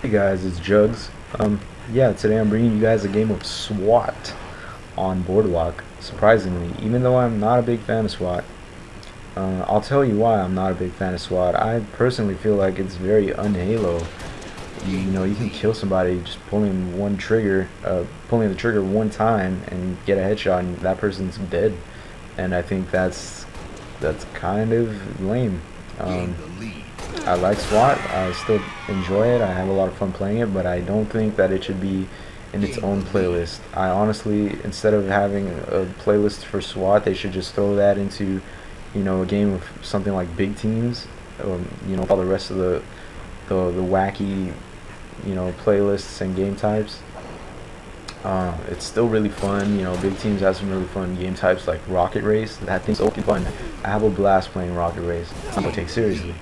Hey guys, it's Jugs. Yeah, today I'm bringing you guys a game of Swat on Boardwalk. Surprisingly, even though I'm not a big fan of Swat, I'll tell you why I'm not a big fan of SWAT. I personally feel like it's very un-Halo. You know, you can kill somebody just pulling the trigger one time and get a headshot, and that person's dead. And I think that's kind of lame. I like SWAT. I still enjoy it. I have a lot of fun playing it, but I don't think that it should be in its own playlist. I honestly, instead of having a playlist for SWAT, they should just throw that into, a game of something like Big Teams, or all the rest of the wacky, playlists and game types. It's still really fun. Big Teams has some really fun game types like Rocket Race. That thing's so fun. I have a blast playing Rocket Race. It's not to take seriously.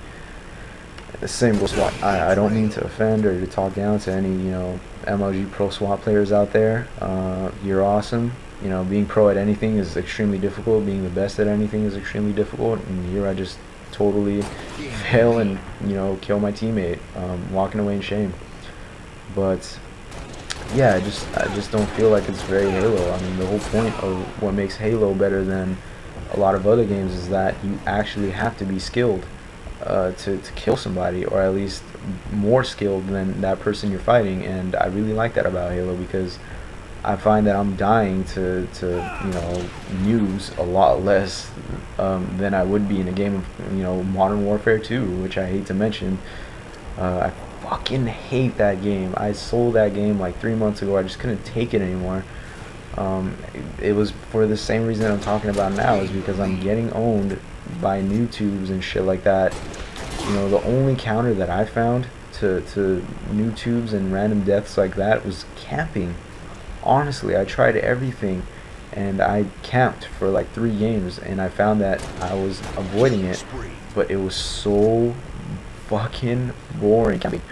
The same goes SWAT. I don't mean to offend or to talk down to any MLG Pro SWAT players out there. You're awesome. Being pro at anything is extremely difficult. Being the best at anything is extremely difficult. And here I just totally fail and kill my teammate, walking away in shame. But yeah, I just don't feel like it's very Halo. I mean, the whole point of what makes Halo better than a lot of other games is that you actually have to be skilled to kill somebody, or at least more skilled than that person you're fighting. And I really like that about Halo, because I find that I'm dying to use a lot less than I would be in a game of Modern Warfare 2, which I hate to mention. I fucking hate that game. I sold that game like 3 months ago. I just couldn't take it anymore. It was for the same reason I'm talking about now, is because I'm getting owned by new tubes and shit like that. The only counter that I found to new tubes and random deaths like that was camping. Honestly, I tried everything, and I camped for like 3 games, and I found that I was avoiding it, but it was so fucking boring camping.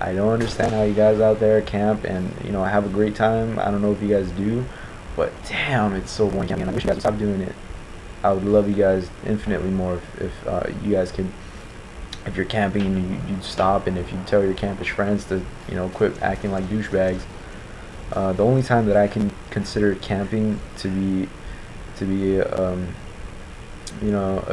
I don't understand how you guys out there camp and have a great time. I don't know if you guys do, but damn, it's so boring camping. I wish you guys would stop doing it. I would love you guys infinitely more if you guys could, if you're camping, you'd stop, and if you tell your campish friends to quit acting like douchebags. The only time that I can consider camping to be a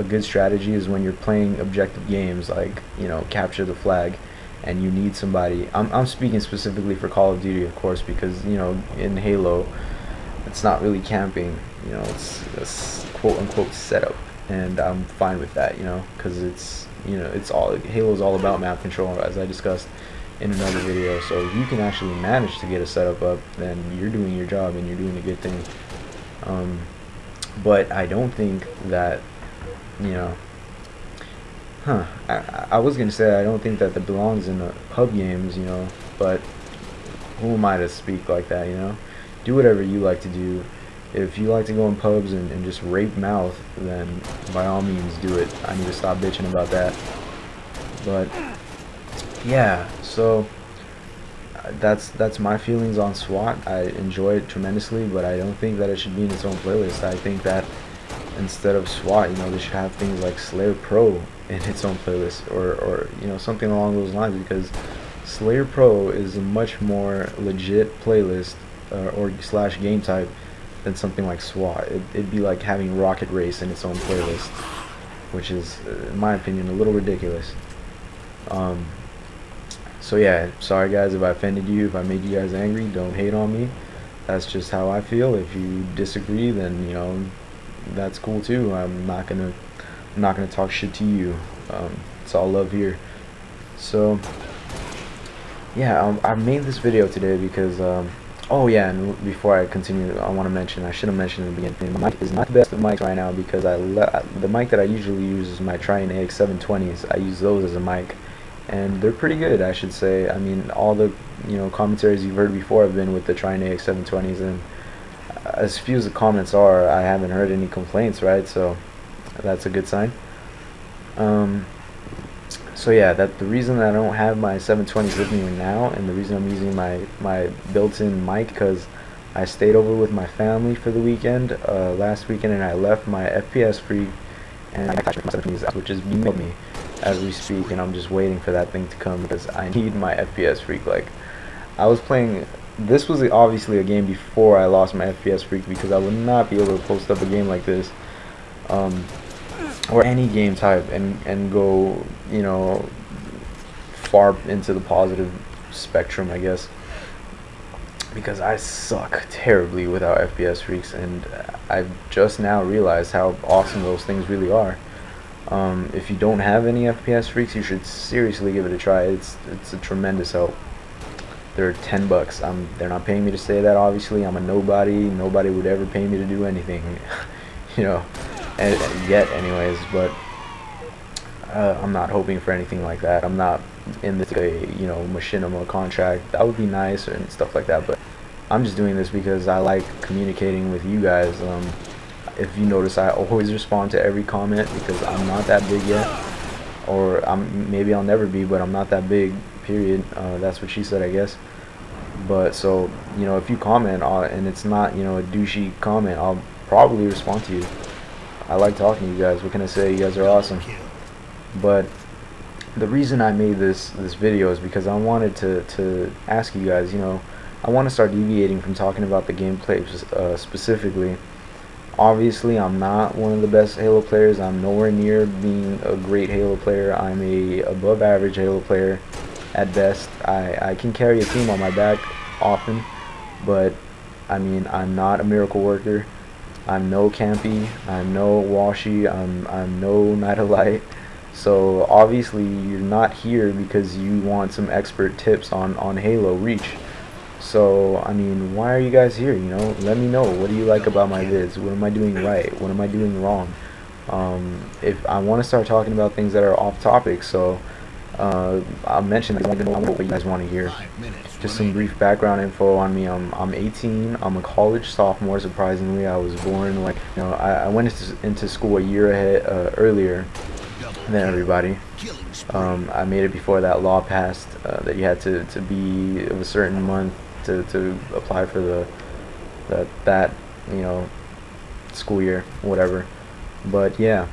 good strategy is when you're playing objective games like capture the flag, and you need somebody. I'm speaking specifically for Call of Duty, of course, because in Halo it's not really camping. It's quote unquote setup, and I'm fine with that, because it's all, Halo's all about map control, as I discussed in another video. So if you can actually manage to get a setup up, then you're doing your job and you're doing a good thing. But I don't think that I was gonna say I don't think that it belongs in the pub games, but who am I to speak like that? Do whatever you like to do. If you like to go in pubs and just rape mouth, then by all means do it. I need to stop bitching about that. But yeah, so that's my feelings on SWAT. I enjoy it tremendously, but I don't think that it should be in its own playlist. I think that instead of SWAT, they should have things like Slayer Pro in its own playlist, or something along those lines, because Slayer Pro is a much more legit playlist or slash game type than something like SWAT. It'd be like having Rocket Race in its own playlist, which is, in my opinion, a little ridiculous. So yeah, sorry guys if I offended you, if I made you guys angry. Don't hate on me. That's just how I feel. If you disagree, then that's cool too. I'm not gonna talk shit to you. It's all love here. So yeah, I made this video today because oh yeah, and before I continue, I want to mention, I should have mentioned in the beginning, my mic is not the best of mics right now, because the mic that I usually use is my Tri-AX 720s. I use those as a mic, and they're pretty good, I should say. I mean, all the commentaries you've heard before have been with the Tri-AX 720s, and as few as the comments are, I haven't heard any complaints, right? So that's a good sign. So yeah, the reason that I don't have my 720s with me now, and the reason I'm using my built-in mic, because I stayed over with my family for the weekend last weekend, and I left my FPS freak and I got my 720s, which is emailed me. as we speak, and I'm just waiting for that thing to come because I need my FPS freak. Like, I was playing, this was obviously a game before I lost my FPS freak, because I would not be able to post up a game like this, or any game type, and go, you know, far into the positive spectrum, I guess, because I suck terribly without FPS freaks, and I've just now realized how awesome those things really are. If you don't have any FPS freaks, you should seriously give it a try. It's a tremendous help. They're $10. They're not paying me to say that, obviously. I'm a nobody. Nobody would ever pay me to do anything, you know, and yet anyways, but I'm not hoping for anything like that. I'm not in this, you know, machinima contract. That would be nice and stuff like that, but I'm just doing this because I like communicating with you guys. If you notice, I always respond to every comment because I'm not that big yet, or maybe I'll never be, but I'm not that big, period. That's what she said, I guess. But so, you know, if you comment and it's not, you know, a douchey comment, I'll probably respond to you. I like talking to you guys. What can I say? You guys are awesome. But the reason I made this video is because I wanted to ask you guys, you know, I want to start deviating from talking about the gameplay specifically. Obviously, I'm not one of the best Halo players. I'm nowhere near being a great Halo player. I'm a above average Halo player at best. I can carry a team on my back often, but I mean, I'm not a miracle worker. I'm no campy. I'm no washy. I'm no Night of Light. So obviously you're not here because you want some expert tips on Halo Reach. So I mean, why are you guys here? You know, let me know. What do you like about my vids? What am I doing right? What am I doing wrong? If I want to start talking about things that are off topic, so I'll mention that. I want to know what you guys want to hear. Just some brief background info on me. I'm 18. I'm a college sophomore. Surprisingly, I was born, like, you know, I went into school a year ahead earlier than everybody. I made it before that law passed that you had to be of a certain month to apply for that you know, school year, whatever. But yeah,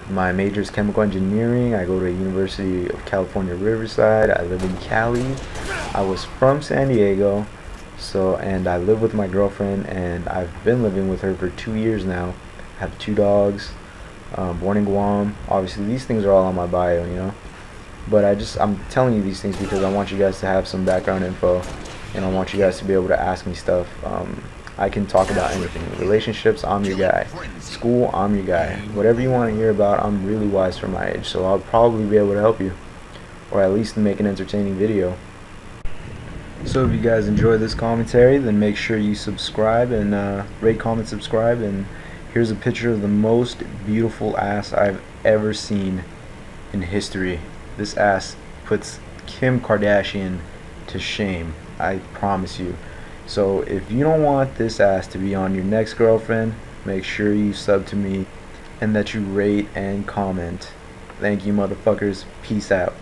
my major is chemical engineering. I go to University of California, Riverside. I live in Cali. I was from San Diego, so, and I live with my girlfriend, and I've been living with her for 2 years now. I have 2 dogs. Born in Guam. Obviously, these things are all on my bio, you know. But I'm telling you these things because I want you guys to have some background info, and I want you guys to be able to ask me stuff. I can talk about anything. Relationships, I'm your guy. School, I'm your guy. Whatever you want to hear about, I'm really wise for my age, so I'll probably be able to help you, or at least make an entertaining video. So if you guys enjoy this commentary, then make sure you subscribe and rate, comment, subscribe. And here's a picture of the most beautiful ass I've ever seen in history. This ass puts Kim Kardashian to shame, I promise you. So if you don't want this ass to be on your next girlfriend, make sure you sub to me and that you rate and comment. Thank you, motherfuckers. Peace out.